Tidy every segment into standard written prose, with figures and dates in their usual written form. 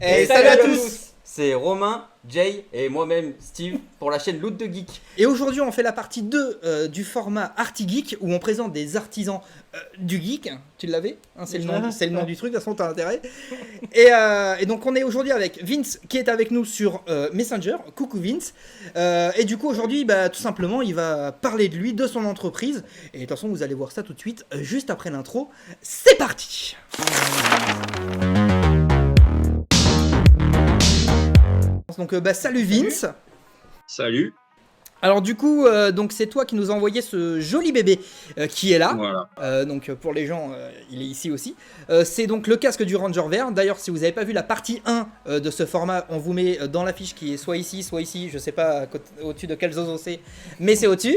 Et salut à tous. C'est Romain, Jay et moi-même Steve pour la chaîne Loot de Geek. Et aujourd'hui on fait la partie 2 du format Artigeek où on présente des artisans du geek. Tu l'avais hein, c'est le nom du truc, de toute façon t'as intérêt. Et donc on est aujourd'hui avec Vince qui est avec nous sur Messenger. Coucou Vince. Et du coup aujourd'hui tout simplement il va parler de lui, de son entreprise. Et de toute façon vous allez voir ça tout de suite juste après l'intro. C'est parti. Donc salut Vince. Salut. Alors du coup, donc c'est toi qui nous a envoyé ce joli bébé qui est là. Voilà. Donc pour les gens, il est ici aussi. C'est donc le casque du Ranger vert. D'ailleurs, si vous n'avez pas vu la partie 1 de ce format, on vous met dans la fiche qui est soit ici, je sais pas au-dessus de quel zozo c'est, mais c'est au-dessus.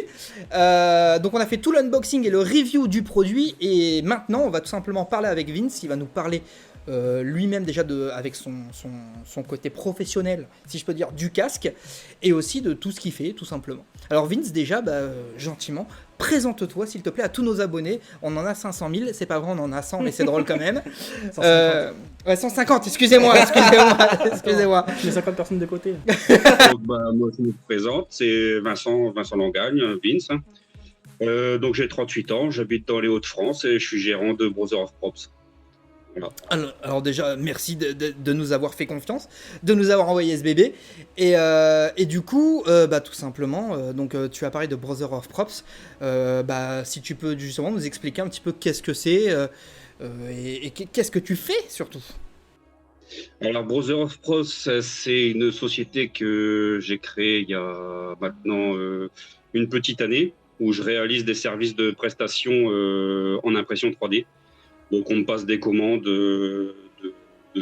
Donc on a fait tout l'unboxing et le review du produit. Et maintenant, on va tout simplement parler avec Vince. Il va nous parler lui-même déjà avec son côté professionnel, si je peux dire, du casque, et aussi de tout ce qu'il fait, tout simplement. Alors Vince, déjà, gentiment, présente-toi, s'il te plaît, à tous nos abonnés. On en a 500 000, c'est pas vrai, on en a 100, mais c'est drôle quand même. 150. Ouais, 150, excusez-moi. J'ai 50 personnes de côté. Donc, moi, je me présente, c'est Vincent Langagne, Vince. Donc, j'ai 38 ans, j'habite dans les Hauts-de-France et je suis gérant de Brother of Props. Voilà. Alors déjà, merci de nous avoir fait confiance, de nous avoir envoyé ce bébé. Et du coup, tout simplement, donc tu as parlé de Brother of Props. Si tu peux justement nous expliquer un petit peu qu'est-ce que c'est et qu'est-ce que tu fais surtout. Alors, Brother of Props, c'est une société que j'ai créée il y a maintenant une petite année où je réalise des services de prestation en impression 3D. Donc, on me passe des commandes de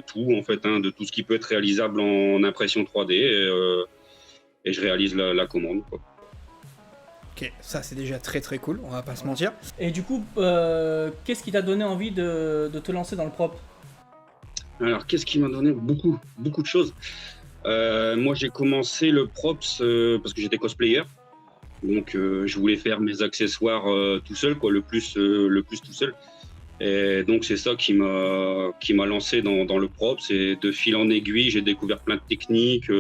tout, en fait, de tout ce qui peut être réalisable en impression 3D et je réalise la commande, quoi. Ok, ça c'est déjà très très cool, on va pas se mentir. Et du coup, qu'est-ce qui t'a donné envie de te lancer dans le prop? Alors, qu'est-ce qui m'a donné beaucoup de choses. Moi, j'ai commencé le props parce que j'étais cosplayer. Donc, je voulais faire mes accessoires tout seul, quoi, le plus tout seul. Et donc c'est ça qui m'a lancé dans le prop. C'est de fil en aiguille, j'ai découvert plein de techniques.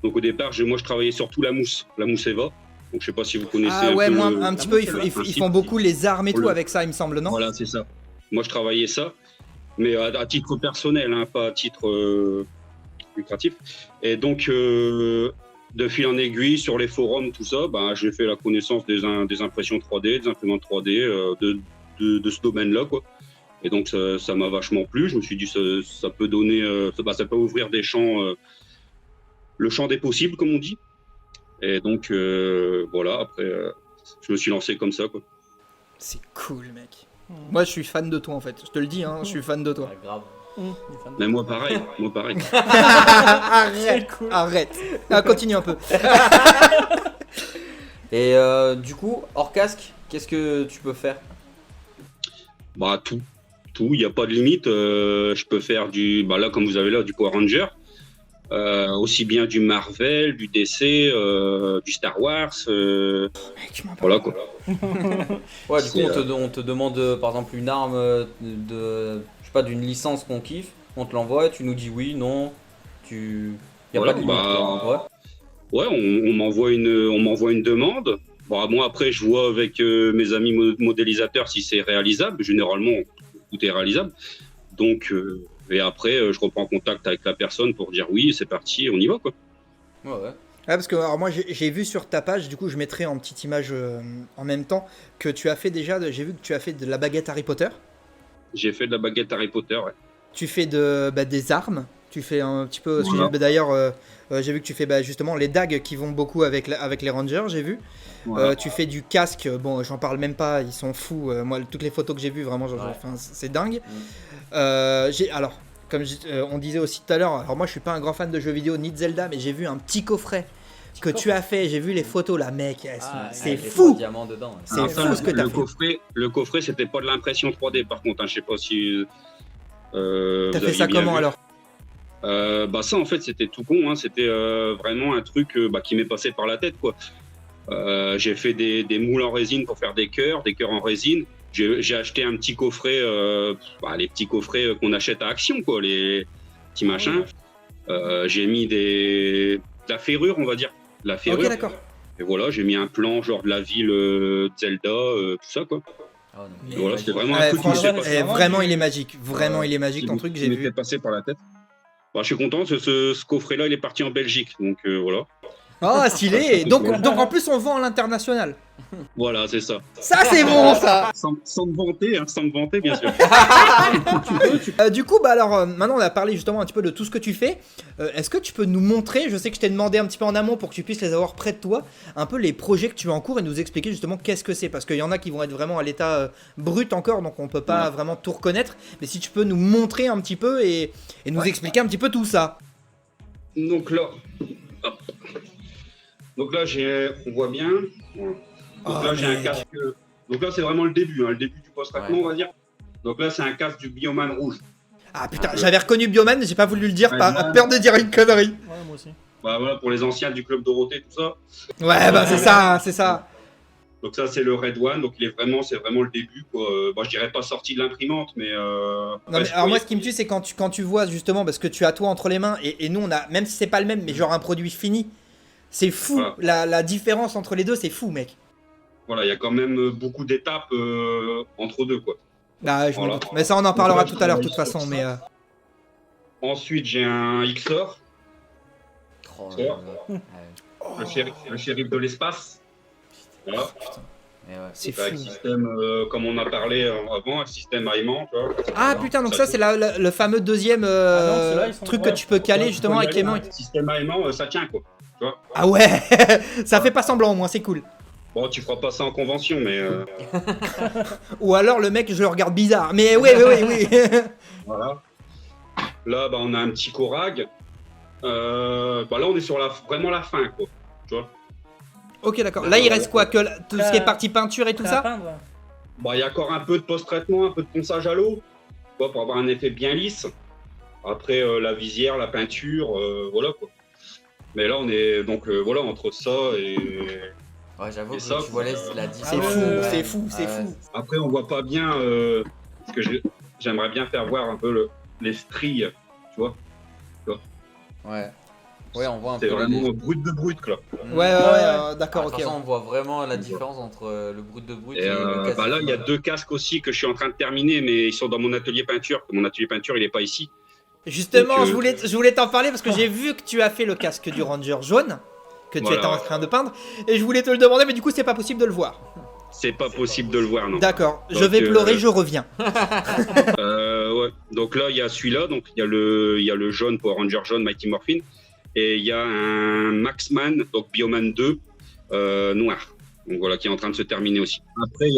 Donc au départ, moi je travaillais surtout la mousse Eva. Donc je sais pas si vous connaissez un petit peu. Ils font beaucoup les armes et tout avec ça, il me semble, non? Voilà, c'est ça. Moi je travaillais ça, mais à titre personnel, pas à titre lucratif. Et donc de fil en aiguille sur les forums, tout ça, j'ai fait la connaissance des impressions 3D, des imprimantes 3D, de ce domaine-là, quoi. Et donc ça m'a vachement plu. Je me suis dit ça peut donner, ça peut ouvrir des champs, le champ des possibles, comme on dit. Et donc voilà. Après, je me suis lancé comme ça, quoi. C'est cool, mec. Moi, je suis fan de toi, en fait. Je te le dis, je suis fan de toi. Ouais, grave. Mais moi pareil. Arrête. Continue un peu. Et du coup, hors casque, qu'est-ce que tu peux faire? Tout. Il n'y a pas de limite. Je peux faire là, comme vous avez là, du Power Ranger. Aussi bien du Marvel, du DC, du Star Wars. Voilà, quoi. Ouais, du coup, on te demande par exemple une arme je sais pas, d'une licence qu'on kiffe. On te l'envoie, tu nous dis oui, non. Y a Voilà, pas de limite, quoi, en vrai. Ouais, on m'envoie une demande. Moi, après, je vois avec mes amis modélisateurs si c'est réalisable. Généralement, tout est réalisable. Donc, et après, je reprends contact avec la personne pour dire oui, c'est parti, on y va, quoi. Ouais. Ouais, parce que alors moi j'ai vu sur ta page, du coup je mettrai en petite image en même temps que tu as fait j'ai vu que tu as fait de la baguette Harry Potter. J'ai fait de la baguette Harry Potter, ouais. Tu fais des armes. Tu fais un petit peu. Voilà. D'ailleurs, j'ai vu que tu fais justement les dagues qui vont beaucoup avec les Rangers, j'ai vu. Voilà. Tu fais du casque, bon, j'en parle même pas, ils sont fous. Moi, toutes les photos que j'ai vues, vraiment, c'est dingue. Alors, comme on disait aussi tout à l'heure, alors moi je suis pas un grand fan de jeux vidéo ni de Zelda, mais j'ai vu un petit coffret que tu as fait. J'ai vu les photos là, mec, c'est fou. Diamants dedans. C'est fou ce que tu as fait. Le coffret, c'était pas de l'impression 3D, par contre. Je sais pas si. T'as fait ça comment alors? Ça en fait c'était tout con, c'était vraiment un truc qui m'est passé par la tête, quoi. J'ai fait des moules en résine pour faire des cœurs en résine. J'ai acheté un petit coffret, les petits coffrets qu'on achète à Action, quoi, les petit machin. J'ai mis de la ferrure, on va dire. La ferrure. Ok, d'accord. Et voilà, j'ai mis un plan genre de la ville de Zelda, tout ça quoi. Ah, non, Et voilà, c'était vraiment Ouais, un truc qui m'était franchement, passé, vraiment, il est magique. Vraiment, il est magique ton truc, qui j'ai m'était vu. passé par la tête. Bah, je suis content, ce coffret-là, il est parti en Belgique, donc voilà. Oh, stylé. Ça, Donc en plus, on vend à l'international. Voilà, c'est ça. Ça, c'est bon, ça. Sans me vanter, bien sûr. Du coup, bah alors, maintenant on a parlé justement un petit peu de tout ce que tu fais. Est-ce que tu peux nous montrer, je sais que je t'ai demandé un petit peu en amont pour que tu puisses les avoir près de toi, un peu les projets que tu as en cours et nous expliquer justement qu'est-ce que c'est. Parce qu'il y en a qui vont être vraiment à l'état brut encore, donc on peut pas vraiment tout reconnaître. Mais si tu peux nous montrer un petit peu et nous expliquer un petit peu tout ça. Donc là, hop. Donc là, on voit bien. Voilà. Donc là, j'ai un casque. Donc là, c'est vraiment le début du post-traitement, on va dire. Donc là, c'est un casque du Bioman rouge. Ah putain, j'avais reconnu Bioman, mais j'ai pas voulu le dire Ouais, par peur de dire une connerie. Ouais, moi aussi. Bah voilà, pour les anciens du club Dorothée, tout ça. Ouais, bah c'est ça, c'est ça. Donc ça, c'est le Red One. Donc c'est vraiment le début, quoi. Bon, je dirais pas sorti de l'imprimante, mais. Non, mais alors moi, ce qui me tue, c'est quand tu vois justement, parce que tu as toi entre les mains, et nous, on a, même si c'est pas le même, mais genre un produit fini, c'est fou. Voilà. La différence entre les deux, c'est fou, mec. Voilà, il y a quand même beaucoup d'étapes entre deux, quoi. Ah, je me Voilà. doute. Mais ça, on en parlera Donc, tout à l'heure, de je toute façon. Mais Ensuite, j'ai un XOR, Oh, Ça va. ouais. le shérif de l'espace. Voilà. Mais ouais. c'est Donc, avec fou. système, comme on a parlé avant, un système aimant, tu vois. Ah putain, donc ça, c'est le fameux deuxième non, ceux-là, ils sont- truc ouais. que tu peux caler justement avec les mains. Système aimant, ça tient, quoi. Tu vois. Ah ouais, ça fait pas semblant au moins, c'est cool. Bon, tu feras pas ça en convention, mais Ou alors le mec, je le regarde bizarre. Mais oui, oui, oui, oui. voilà. Là, bah, on a un petit Corag. Bah, là, on est sur vraiment la fin, quoi. Tu vois. Ok, d'accord. Là, il reste quoi, que tout ce qui est partie peinture et tout T'as à ça? peindre. Bah, il y a encore un peu de post-traitement, un peu de ponçage à l'eau, quoi, pour avoir un effet bien lisse. Après, la visière, la peinture, voilà, quoi. Mais là, on est donc voilà, entre ça et. Ouais, j'avoue Et que ça, tu vois la C'est différence. fou, ouais, c'est ouais. fou, c'est fou. Après, on voit pas bien, parce que j'aimerais bien faire voir un peu les stries, tu vois. Ouais. Ouais, on voit un C'est peu. vraiment brut de brut, quoi. Ouais, ouais, ouais, d'accord, De toute ok. façon, on voit vraiment la différence entre le brut de brut Et et le casque. bah là, il y a 2 casques aussi que je suis en train de terminer, mais ils sont dans mon atelier peinture. Mon atelier peinture, il est pas ici. Justement, Donc, je voulais t'en parler parce que j'ai vu que tu as fait le casque du Ranger jaune, que tu Voilà. étais en train de peindre, et je voulais te le demander, mais du coup, c'est pas possible de le voir. C'est pas possible de le voir, non. D'accord, je Donc, vais pleurer, je reviens. Ouais. Donc là, il y a celui-là, donc il y a le jaune Power Ranger jaune Mighty Morphin, et il y a un Maxman, donc Bioman 2 noir. Donc voilà, qui est en train de se terminer aussi. Après, il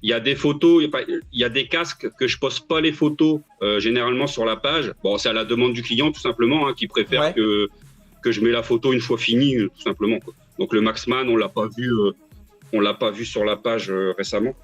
y a des photos, il y a des casques que je poste pas les photos généralement sur la page. Bon, c'est à la demande du client tout simplement, hein, qui préfère Ouais. que je mets la photo une fois finie, tout simplement, quoi. Donc le Maxman, on l'a pas vu sur la page récemment.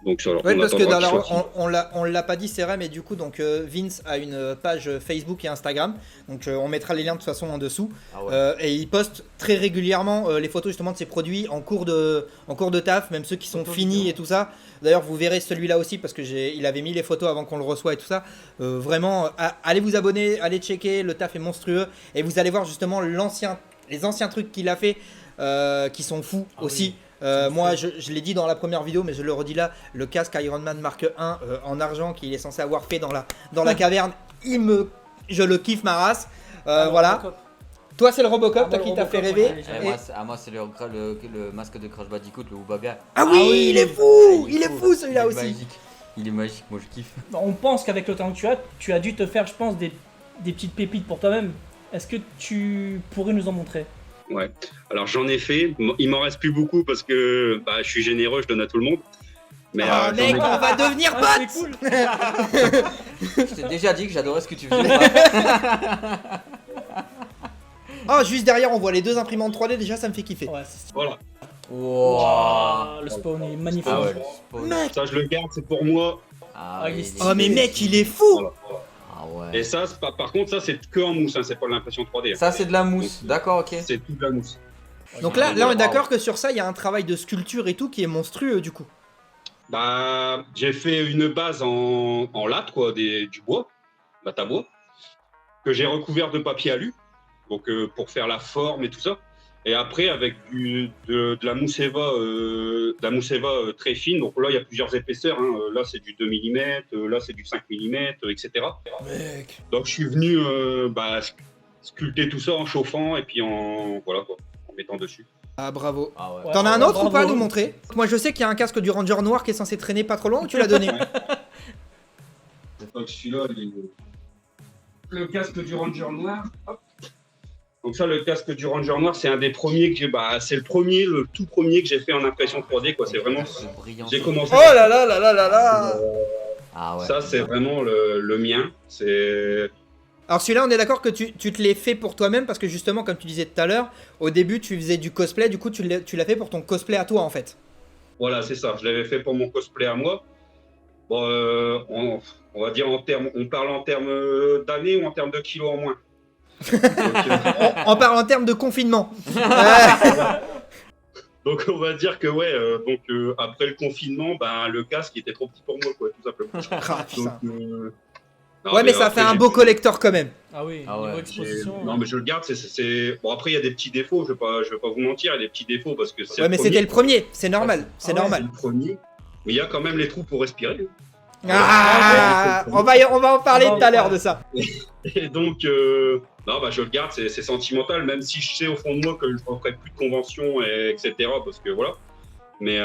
Donc ça, Ouais, on parce que attendra qu'il alors, soit fini. on l'a pas dit, c'est vrai, mais du coup, donc Vince a une page Facebook et Instagram, donc on mettra les liens de toute façon en dessous. Ah ouais. Et il poste très régulièrement les photos justement de ses produits en cours de taf, même ceux qui sont finis et tout ça. D'ailleurs, vous verrez celui-là aussi parce que il avait mis les photos avant qu'on le reçoit et tout ça. Vraiment, allez vous abonner, allez checker, le taf est monstrueux et vous allez voir justement les anciens trucs qu'il a fait qui sont fous aussi. Moi, je l'ai dit dans la première vidéo, mais je le redis là, le casque Iron Man Mark 1 en argent qu'il est censé avoir fait dans la caverne, je le kiffe ma race. Voilà. Robocop. Toi, c'est le Robocop, Ah, toi bah, qui le t'a fait Robocop, rêver. ouais, Et moi, c'est le masque de Crash Bandicoot, le Ubaga. Ah oui, il est fou, il est fou celui-là Il est aussi. magique. Il est magique, moi je kiffe. On pense qu'avec le temps que tu as dû te faire, je pense, des petites pépites pour toi-même. Est-ce que tu pourrais nous en montrer? Ouais. Alors j'en ai fait. Il m'en reste plus beaucoup parce que bah, je suis généreux, je donne à tout le monde. Mais Ah j'en ai- mec, on va devenir Ah, potes. c'est cool. Je t'ai déjà dit que j'adorais ce que tu faisais. Oh, juste derrière, on voit les deux imprimantes 3D, déjà ça me fait kiffer. Ouais, c'est- Voilà. Wow. Wow, le spawn est magnifique. Ah ouais, le spawn. Mec. Ça, je le garde, c'est pour moi. Ah, Ah, il est il stylé. Oh mais mec, il est fou. Voilà. Ah ouais. Et ça, par contre, ça, c'est que en mousse, hein, c'est pas de l'impression 3D. hein. Ça, c'est de la mousse. D'accord, ok. C'est tout de la mousse. Donc là, on est Wow. d'accord que sur ça, il y a un travail de sculpture et tout qui est monstrueux du coup. Bah, j'ai fait une base en latte, quoi, du bois, latte à bois. que j'ai recouvert de papier alu, donc pour faire la forme et tout ça. Et après, avec de la mousse Eva, très fine. Donc là, il y a plusieurs épaisseurs. Hein. Là, c'est du 2 mm, là, c'est du 5 mm, etc. Mec. Donc, je suis venu sculpter tout ça en chauffant et puis en mettant dessus. Ah, bravo. Ah ouais. Ouais. T'en as un autre ou Bravo. pas à nous montrer? Moi, je sais qu'il y a un casque du Ranger noir qui est censé traîner pas trop loin, ou tu l'as donné? Donc, celui-là, le casque du Ranger noir. Hop. Donc ça, le casque du Ranger noir, c'est un des premiers que c'est le tout premier que j'ai fait en impression 3D, quoi. C'est vraiment. C'est brillant. J'ai commencé. Oh là là là là là là! Ah ouais. Ça, c'est vraiment le mien. C'est. Alors celui-là, on est d'accord que tu te l'es fait pour toi-même parce que justement, comme tu disais tout à l'heure, au début tu faisais du cosplay, du coup tu l'as fait pour ton cosplay à toi en fait. Voilà, c'est ça. Je l'avais fait pour mon cosplay à moi. Bon, on va dire on parle en termes d'années ou en termes de kilos en moins. Donc, On parle en termes de confinement. donc, on va dire que après le confinement, le casque était trop petit pour moi, quoi, tout simplement. Ah, Donc, putain. non, Ouais, mais ça après, fait un j'ai- beau collector quand même. Ah oui, Ah ouais, niveau j'ai- exposition. Non, mais je le garde. Bon, après, il y a des petits défauts. Je vais pas vous mentir, il y a des petits défauts parce que c'est Ouais, mais c'était le premier, c'est normal, Ah c'est ouais. normal. le premier. Mais il y a quand même les trous pour respirer. Ah, on va en parler tout à l'heure de ça. Et donc, je le garde, c'est sentimental, même si je sais au fond de moi que je ne ferai plus de convention, etc. Parce que voilà. Mais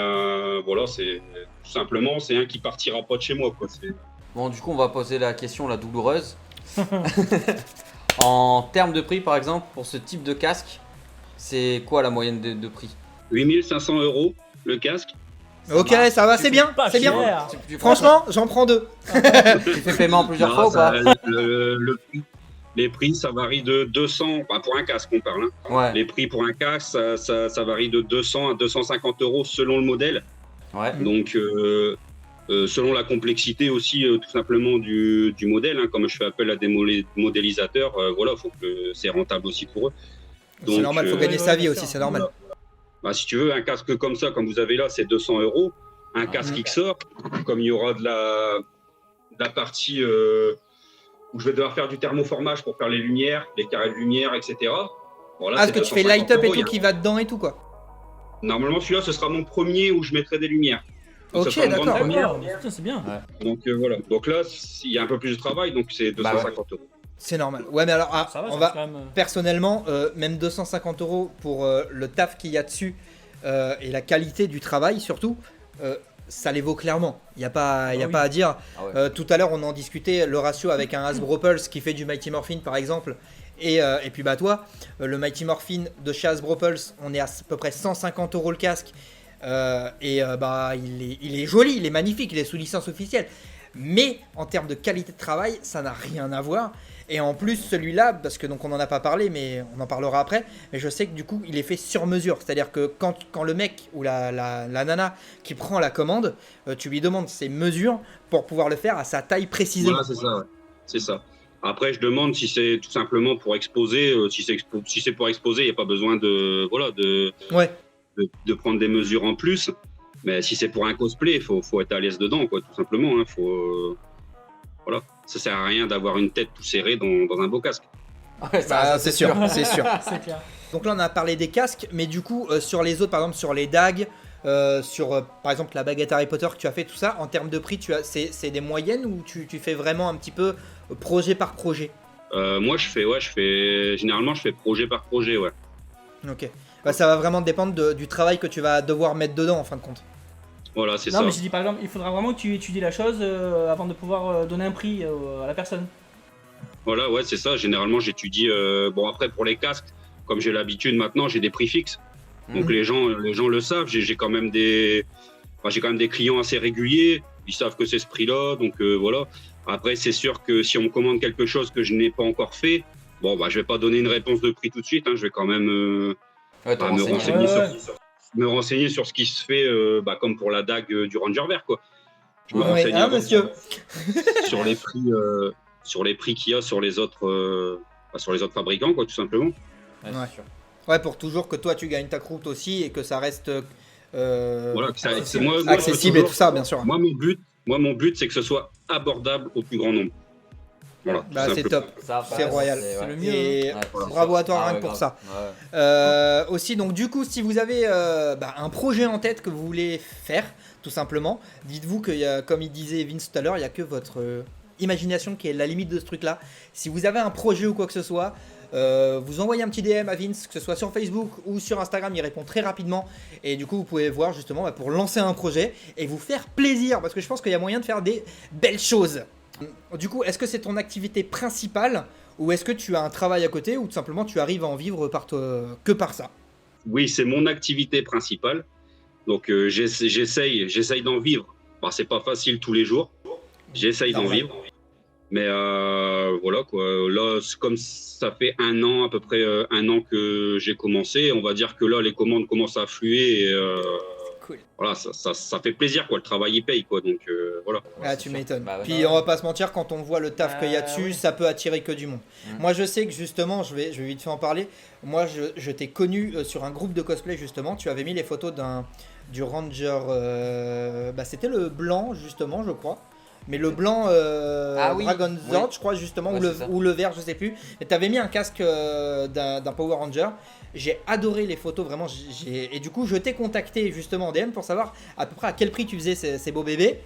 voilà, c'est tout simplement, c'est un qui partira pas de chez moi, quoi. Bon, du coup, on va poser la question la douloureuse. En termes de prix, par exemple, pour ce type de casque, c'est quoi la moyenne de prix? 8500 € le casque. Ok, marche. ça va, c'est bien, Pas c'est bien. cher. Franchement, j'en prends deux. Tu fais paiement plusieurs Non, fois ou pas? les prix, ça varie de 200, pour un casque, on parle. Hein. Ouais. Les prix pour un casque, ça varie de 200 à 250 € selon le modèle. Ouais. Donc, selon la complexité aussi, tout simplement, du modèle, hein, comme je fais appel à des modélisateurs, faut que c'est rentable aussi pour eux. C'est Donc, normal, faut gagner ouais, sa vie bien aussi, sûr. c'est normal. Si tu veux, un casque comme ça, comme vous avez là, c'est 200 €. Un casque XOR, comme il y aura de la partie où je vais devoir faire du thermoformage pour faire les lumières, les carrés de lumière, etc. Bon, là, Ah, c'est parce que tu fais 250 light up et €. tout qui va dedans et tout quoi. Normalement, celui-là, ce sera mon premier où je mettrai des lumières. Donc, Ok, ça sera une grande d'accord. première. D'accord, putain, c'est bien. Donc voilà. Donc là, il y a un peu plus de travail, donc c'est 250 €. C'est normal. Ouais, mais alors, Ça va, on ça va reste quand même. personnellement, même 250 € pour le taf qu'il y a dessus et la qualité du travail surtout, ça les vaut clairement. Il n'y a pas à dire. Ah ouais. Tout à l'heure, on en discutait, le ratio avec un Hasbro Pulse qui fait du Mighty Morphin par exemple. Et puis toi, le Mighty Morphin de chez Hasbro Pulse, on est à peu près 150 € le casque. Il est joli, il est magnifique, il est sous licence officielle. Mais en termes de qualité de travail, ça n'a rien à voir. Et en plus, celui-là, parce que donc on n'en a pas parlé, mais on en parlera après. Mais je sais que du coup, il est fait sur mesure. C'est-à-dire que quand le mec ou la nana qui prend la commande, tu lui demandes ses mesures pour pouvoir le faire à sa taille précisément. Voilà, c'est ça. Ouais. C'est ça. Après, je demande si c'est tout simplement pour exposer. Si c'est pour exposer, il n'y a pas besoin Ouais. de prendre des mesures en plus. Mais si c'est pour un cosplay, il faut être à l'aise dedans, quoi, tout simplement. Hein. Voilà. Ça sert à rien d'avoir une tête tout serrée dans un beau casque. Ouais, ça, C'est sûr, c'est sûr. C'est clair. Donc là, on a parlé des casques, mais du coup, sur les autres, par exemple, sur les dagues, par exemple, la baguette Harry Potter que tu as fait, tout ça, en termes de prix, c'est des moyennes ou tu fais vraiment un petit peu projet par projet? Moi, généralement, je fais projet par projet, ouais. Ok. Ça va vraiment dépendre du travail que tu vas devoir mettre dedans, en fin de compte. Voilà, c'est Non, ça. mais j'ai dit par exemple, il faudra vraiment que tu étudies la chose avant de pouvoir donner un prix à la personne. Voilà, ouais, c'est ça. Généralement, j'étudie. Après, pour les casques, comme j'ai l'habitude maintenant, j'ai des prix fixes. Donc Mhm. les gens le savent. J'ai quand même des clients assez réguliers. Ils savent que c'est ce prix-là. Donc voilà. Après, c'est sûr que si on me commande quelque chose que je n'ai pas encore fait, je vais pas donner une réponse de prix tout de suite. Hein. Je vais quand même Ouais, t'as me renseigné. renseigner sur ce qui se fait, comme pour la dague du Ranger vert, quoi. Je me Ouais, renseigne hein, avant monsieur sur les prix qu'il y a sur les autres fabricants, quoi, tout simplement. Ouais, Ouais. c'est sûr. Ouais, pour toujours que toi, tu gagnes ta croûte aussi et que ça reste Voilà, que ça- accessible. c'est- moi, accessible et tout ça, bien sûr. Moi, mon but, c'est que ce soit abordable au plus grand nombre. Voilà, Bah, tout c'est simplement. top. Ça, C'est royal. C'est le mieux. Et Ouais, c'est bravo sûr. à toi Ah rien ouais, que pour grave. ça. Ouais. Aussi, donc du coup, si vous avez un projet en tête que vous voulez faire, tout simplement, dites-vous qu'il y a, comme il disait Vince tout à l'heure, il n'y a que votre imagination qui est la limite de ce truc-là. Si vous avez un projet ou quoi que ce soit, vous envoyez un petit DM à Vince, que ce soit sur Facebook ou sur Instagram, il répond très rapidement. Et du coup, vous pouvez voir justement pour lancer un projet et vous faire plaisir, parce que je pense qu'il y a moyen de faire des belles choses. Du coup, est-ce que c'est ton activité principale ou est-ce que tu as un travail à côté ou tout simplement tu arrives à en vivre que par ça? Oui, c'est mon activité principale. Donc j'essaye d'en vivre. Bah, c'est pas facile tous les jours. J'essaye d'en Normal. vivre. Mais voilà quoi. Là, comme ça fait à peu près 1 an que j'ai commencé, on va dire que là, les commandes commencent à affluer. Et, Cool. voilà, ça fait plaisir quoi. Le travail il paye quoi. Donc voilà. Ah, c'est tu sûr. m'étonnes. Bah ouais. Puis on va pas se mentir, quand on voit le taf qu'il y a dessus, oui. ça peut attirer que du monde. Moi, je sais que justement, je vais vite fait en parler. Moi, je t'ai connu sur un groupe de cosplay justement. Tu avais mis les photos du Ranger. C'était le blanc justement, je crois. Mais le blanc Ah oui, Dragon oui. Zord, je crois justement, Ouais, ou, c'est ça. ou le vert, je sais plus. Mais t'avais mis un casque d'un Power Ranger. J'ai adoré les photos, vraiment. Et du coup, je t'ai contacté justement en DM pour savoir à peu près à quel prix tu faisais ces beaux bébés.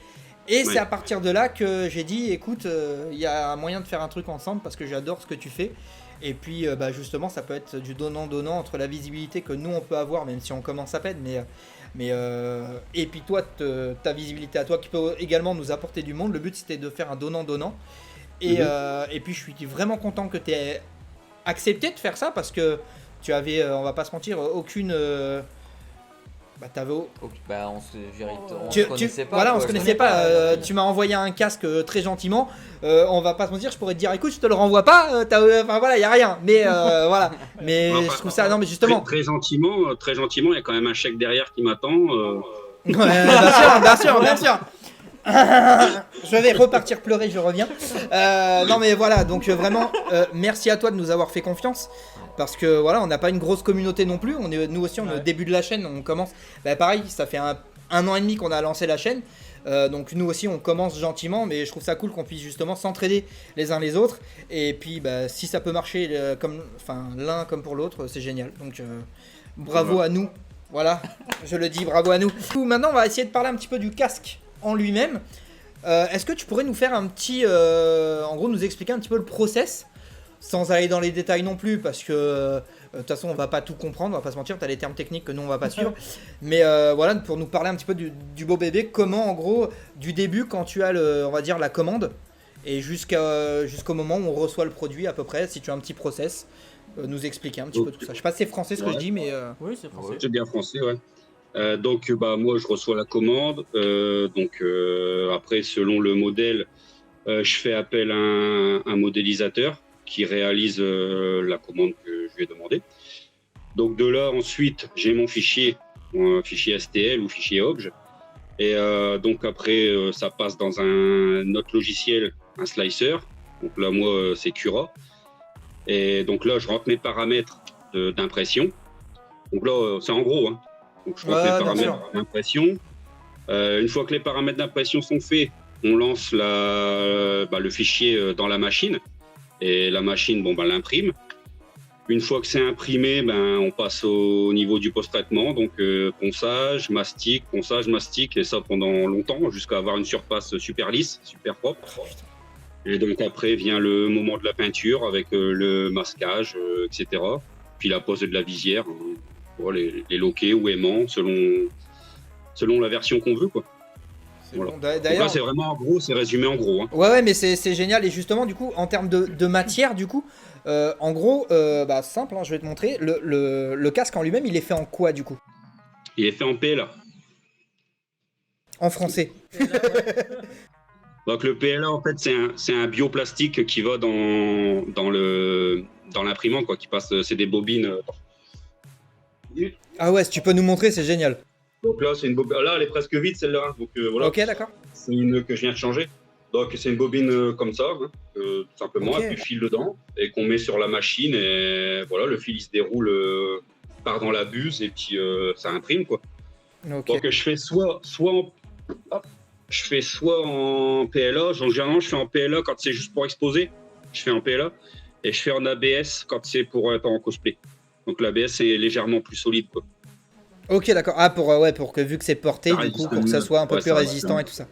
Et c'est à partir de là que j'ai dit, écoute, il y a moyen de faire un truc ensemble parce que j'adore ce que tu fais. Et puis, justement, ça peut être du donnant-donnant entre la visibilité que nous on peut avoir, même si on commence à peine, et puis toi, ta visibilité à toi qui peut également nous apporter du monde. Le but c'était de faire un donnant-donnant. Et puis, je suis vraiment content que tu aies accepté de faire ça parce que tu avais, on va pas se mentir, aucune. T'avais. Bah, on se, je dirais, on Tu- se connaissait pas. voilà, on quoi. se Je connaissait connais pas. Tu m'as envoyé un casque très gentiment. On va pas se mentir, je pourrais te dire, écoute, je te le renvoie pas. Enfin voilà, y a rien. Mais voilà. Mais Enfin, je trouve ça. Non, mais justement. Très gentiment, il y a quand même un chèque derrière qui m'attend. Ouais, bien sûr. Je vais repartir pleurer, je reviens. Non mais voilà, donc vraiment, merci à toi de nous avoir fait confiance. Parce que voilà, on n'a pas une grosse communauté non plus. Nous aussi, on est au début de la chaîne, on commence. Pareil, ça fait un an et demi qu'on a lancé la chaîne. Donc nous aussi, on commence gentiment, mais je trouve ça cool qu'on puisse justement s'entraider les uns les autres. Et puis, si ça peut marcher l'un comme pour l'autre, c'est génial. Donc bravo à nous. Voilà, je le dis, bravo à nous. Maintenant, on va essayer de parler un petit peu du casque en lui-même. Est-ce que tu pourrais nous faire un petit, en gros, nous expliquer un petit peu le process, sans aller dans les détails non plus, parce que de toute façon, on va pas tout comprendre, on va pas se mentir, tu as les termes techniques que nous on va pas suivre. Mais voilà, pour nous parler un petit peu du beau bébé, comment en gros, du début, quand tu as on va dire la commande, et jusqu'au moment où on reçoit le produit à peu près, si tu as un petit process, nous expliquer un petit peu tout ça. Je sais pas si c'est français ce que je dis, mais Oui, c'est français. C'est bien français, ouais. Donc, moi, je reçois la commande. Après, selon le modèle, je fais appel à un modélisateur qui réalise la commande que je lui ai demandée. Donc, de là, ensuite, j'ai mon fichier STL ou fichier OBJ. Et donc, après, ça passe dans un autre logiciel, un slicer. Donc là, moi, c'est Cura. Et donc là, je rentre mes paramètres d'impression. Donc là, c'est en gros, hein. Donc, je rentre mes paramètres d'impression. Une fois que les paramètres d'impression sont faits, on lance le fichier dans la machine. Et la machine, l'imprime. Une fois que c'est imprimé, on passe au niveau du post-traitement. Donc, ponçage, mastic, et ça pendant longtemps, jusqu'à avoir une surface super lisse, super propre. Et donc, après vient le moment de la peinture avec le masquage, etc. Puis la pose de la visière, les loquets ou aimants, selon la version qu'on veut, quoi. Voilà. bon, Donc d'ailleurs, là, c'est vraiment en gros, c'est résumé en gros. Hein. ouais, mais c'est génial. Et justement, du coup, en termes de matière, du coup, en gros, simple, je vais te montrer. Le casque en lui-même, il est fait en quoi, du coup? Il est fait en PLA. En français. Donc le PLA, en fait, c'est un bioplastique qui va dans l'imprimante, quoi, qui passe, c'est des bobines. Ah ouais, si tu peux nous montrer, c'est génial. Donc là, c'est une bobine. Là, elle est presque vide, celle-là. Donc voilà. Ok, d'accord. C'est une que je viens de changer. Donc c'est une bobine comme ça, tout simplement, Ok. et puis fil dedans, et qu'on met sur la machine, et voilà, le fil il se déroule, part dans la buse, et puis ça imprime, quoi. Ok. Donc je fais soit en PLA. Généralement, je fais en PLA quand c'est juste pour exposer. je fais en PLA et je fais en ABS quand c'est pour être en cosplay. Donc l'ABS est légèrement plus solide, quoi. Ok, d'accord. Ah, pour que vu que c'est porté, Ça du résiste coup, pour que ça mieux. soit un peu Ouais, plus ça résistant résiste et tout ça.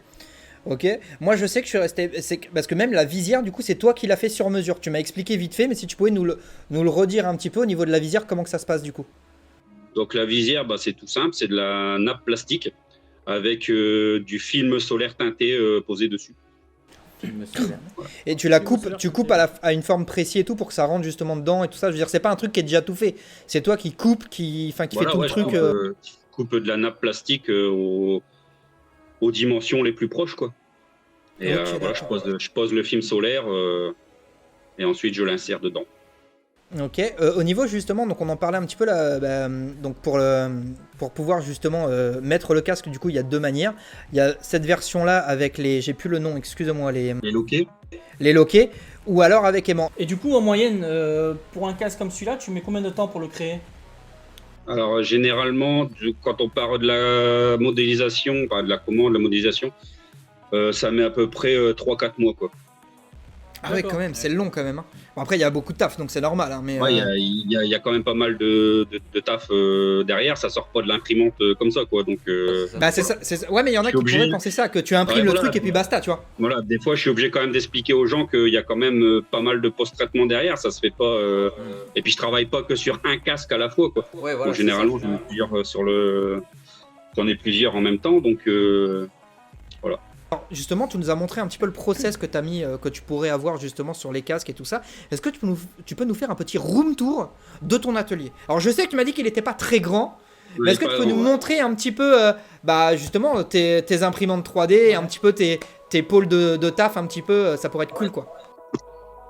Ok. Moi, je sais que je suis resté. Parce que même la visière, du coup, c'est toi qui l'as fait sur mesure. Tu m'as expliqué vite fait, mais si tu pouvais nous le redire un petit peu au niveau de la visière, comment que ça se passe, du coup. Donc la visière, bah, c'est tout simple, c'est de la nappe plastique avec du film solaire teinté posé dessus. Et tu la C'est coupes, bon, tu c'est coupes à une forme précise et tout pour que ça rentre justement dedans et tout ça. Je veux dire, c'est pas un truc qui est déjà tout fait. C'est toi qui coupe, qui fait tout le Je truc. coupe de la nappe plastique aux dimensions les plus proches, quoi. Et Ok, voilà, d'accord. je pose le film solaire et ensuite je l'insère dedans. Ok. Au niveau justement, donc on en parlait un petit peu là. Donc pour pouvoir justement mettre le casque, du coup, il y a deux manières. Il y a cette version là avec j'ai plus le nom, excusez-moi, Les loquets, les loquets, ou alors avec aimant. Et du coup, en moyenne, pour un casque comme celui-là, tu mets combien de temps pour le créer? alors généralement, quand on parle de la modélisation, enfin, de la commande, de la modélisation, ça met à peu près 3-4 mois, quoi. Ah ouais, quand même, c'est long quand même. Hein. Bon, après, il y a beaucoup de taf, donc c'est normal. Hein, mais, Ouais, il y a quand même pas mal de taf derrière, ça sort pas de l'imprimante comme ça, quoi. Donc, bah, c'est ça, ouais, mais il y en a Je qui suis obligé. pourraient penser ça, que tu imprimes Ouais, le voilà. truc et puis basta, tu vois. voilà, des fois, je suis obligé quand même d'expliquer aux gens qu'il y a quand même pas mal de post-traitement derrière, ça se fait pas. Et puis, je travaille pas que sur un casque à la fois, quoi. Ouais, voilà. Donc, généralement, j'en ai plusieurs j'en ai plusieurs en même temps, donc. Alors, justement, tu nous as montré un petit peu le process que tu as mis, que tu pourrais avoir justement sur les casques et tout ça. Est-ce que tu peux nous faire un petit room tour de ton atelier? Alors, je sais que tu m'as dit qu'il n'était pas très grand, mais est-ce que tu peux nous montrer un petit peu, justement, tes imprimantes 3D, un petit peu tes pôles de taf, un petit peu, ça pourrait être cool, quoi.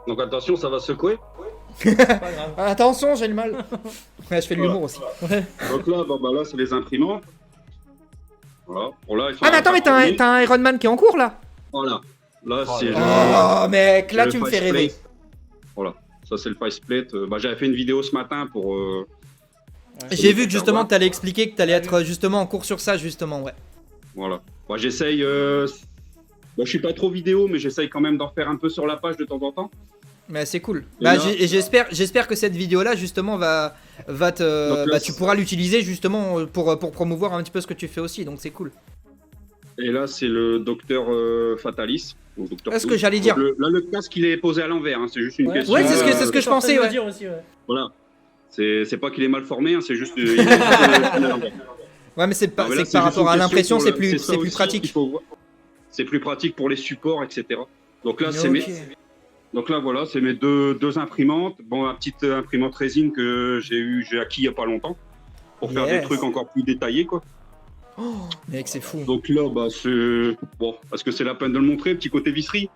Donc, attention, ça va secouer. C'est pas grave. Attention, j'ai le mal. Ouais, je fais de l'humour aussi. Donc là, là, c'est les imprimantes. Voilà. Bon, là, Ah, mais attends, mais t'as un Iron Man qui est en cours, là? Voilà. Là, c'est Oh, mec, là, le tu me fais faceplate. rêver. Voilà. Ça, c'est le faceplate. J'avais fait une vidéo ce matin pour. J'ai vu que justement, tu allais expliquer que tu allais être justement en cours sur ça, justement, ouais. Voilà. Moi, j'essaye. Je suis pas trop vidéo, mais j'essaye quand même d'en faire un peu sur la page de temps en temps. Mais c'est cool. Et là- J'espère que cette vidéo-là, justement, Donc là, tu pourras l'utiliser justement pour promouvoir un petit peu ce que tu fais aussi. Donc c'est cool. Et là, c'est le docteur Fatalis. Est-ce que j'allais dire? Là, le casque, il est posé à l'envers. Hein, c'est juste une question. Ouais, c'est ce que je pensais, ouais. Dire aussi, ouais. Voilà. C'est pas qu'il est mal formé, hein, c'est juste. Il est posé à l'envers. Ouais, mais c'est Non, mais là, que par juste rapport à une l'impression, question c'est pour plus ça aussi pratique. qu'il faut voir. C'est plus pratique pour les supports, etc. Donc là, c'est Ok. Donc là, voilà, c'est mes deux imprimantes. Bon, ma petite imprimante résine que j'ai acquis il y a pas longtemps pour faire des Yes. trucs encore plus détaillés, quoi. Oh, mec, c'est fou. Donc là, c'est bon, parce que c'est la peine de le montrer, petit côté visserie.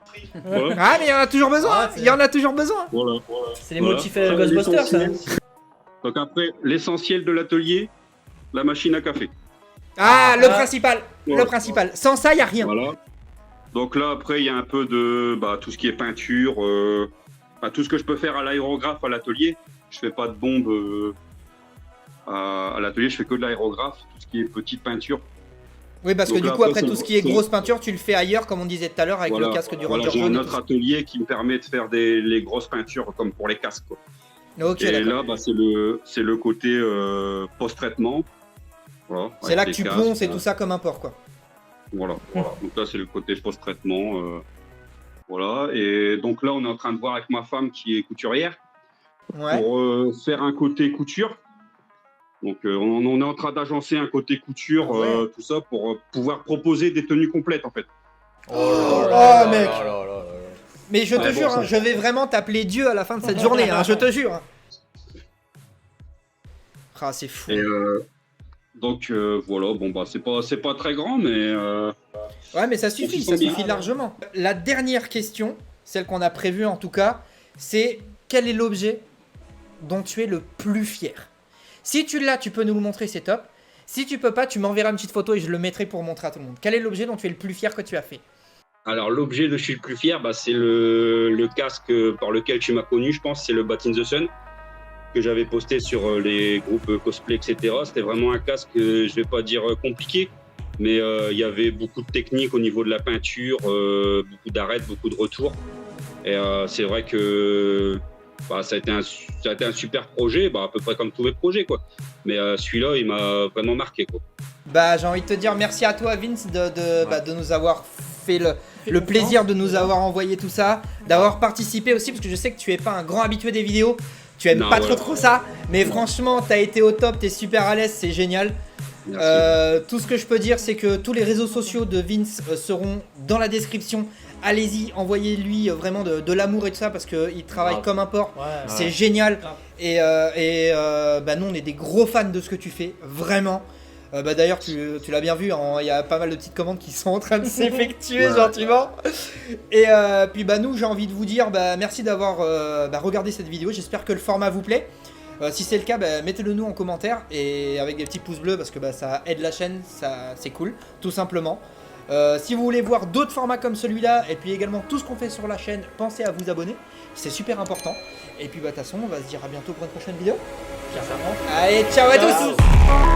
Voilà. Ah, mais il y en a toujours besoin. Ah, Hein. Il y en a toujours besoin. Voilà. C'est les Voilà. motifs Ça, Ghostbusters, ça. l'essentiel. Donc après, l'essentiel de l'atelier, la machine à café. Ah, le Ah. principal. Voilà. Le principal. Sans ça, il y a rien. Voilà. Donc là, après, il y a un peu de tout ce qui est peinture, tout ce que je peux faire à l'aérographe à l'atelier. Je fais pas de bombe à l'atelier, je fais que de l'aérographe, tout ce qui est petite peinture. Oui, parce que Donc du là, coup, après, après tout ce qui est c'est- grosse peinture, tu le fais ailleurs, comme on disait tout à l'heure, avec Voilà. le casque du Voilà, Ranger j'ai jaune. un et tout autre ça. atelier qui me permet de faire les grosses peintures comme pour les casques, quoi. Ok, Et d'accord. là, c'est le côté post-traitement. Voilà, C'est là que avec tu les ponces et casques, tout ça comme un porc, quoi. Voilà. Donc là, c'est le côté post-traitement. Voilà. Et donc là, on est en train de voir avec ma femme qui est couturière Ouais. pour faire un côté couture. Donc on est en train d'agencer un côté couture, Ouais. tout ça, pour pouvoir proposer des tenues complètes, en fait. Oh, mec. Mais je te Ouais, jure, bon, hein, je vais vraiment t'appeler Dieu à la fin de cette journée, hein, je te jure. hein. Ah, c'est fou. Et donc voilà, bon bah c'est pas très grand, mais Ouais, mais ça suffit, ça suffit largement. La dernière question, celle qu'on a prévue en tout cas, c'est quel est l'objet dont tu es le plus fier? Si tu l'as, tu peux nous le montrer, c'est top. Si tu peux pas, tu m'enverras une petite photo et je le mettrai pour montrer à tout le monde. Quel est l'objet dont tu es le plus fier que tu as fait? alors l'objet dont je suis le plus fier, c'est le casque par lequel tu m'as connu, je pense, c'est le Bat in the Sun que j'avais posté sur les groupes cosplay, etc. C'était vraiment un casque, je vais pas dire compliqué, mais il y avait beaucoup de techniques au niveau de la peinture, beaucoup d'arêtes, beaucoup de retours. Et c'est vrai que bah, ça a été un super projet, bah, à peu près comme tous les projets, quoi. Mais celui-là, il m'a vraiment marqué, quoi. Bah, j'ai envie de te dire merci à toi, Vince, de nous avoir fait le confiance, plaisir de nous déjà. avoir envoyé tout ça, d'avoir participé aussi, parce que je sais que tu es pas un grand habitué des vidéos, tu aimes Non, pas ouais. trop ça, mais franchement, t'as été au top, t'es super à l'aise, c'est génial. Merci. Tout ce que je peux dire, c'est que tous les réseaux sociaux de Vince seront dans la description. Allez-y, envoyez-lui vraiment de l'amour et tout ça, parce qu'il travaille Grave. comme un porc. Ouais. C'est génial. Grave. Et bah, nous, on est des gros fans de ce que tu fais, vraiment. Bah, d'ailleurs, tu l'as bien vu, hein, il y a pas mal de petites commandes qui sont en train de s'effectuer Ouais. gentiment. Et puis bah, nous, j'ai envie de vous dire merci d'avoir regardé cette vidéo. J'espère que le format vous plaît. Si c'est le cas, mettez-le nous en commentaire et avec des petits pouces bleus parce que ça aide la chaîne, c'est cool, tout simplement. Si vous voulez voir d'autres formats comme celui-là et puis également tout ce qu'on fait sur la chaîne, pensez à vous abonner, c'est super important. Et puis de toute façon, on va se dire à bientôt pour une prochaine vidéo. Sincèrement. Allez, ciao à Ciao. tous.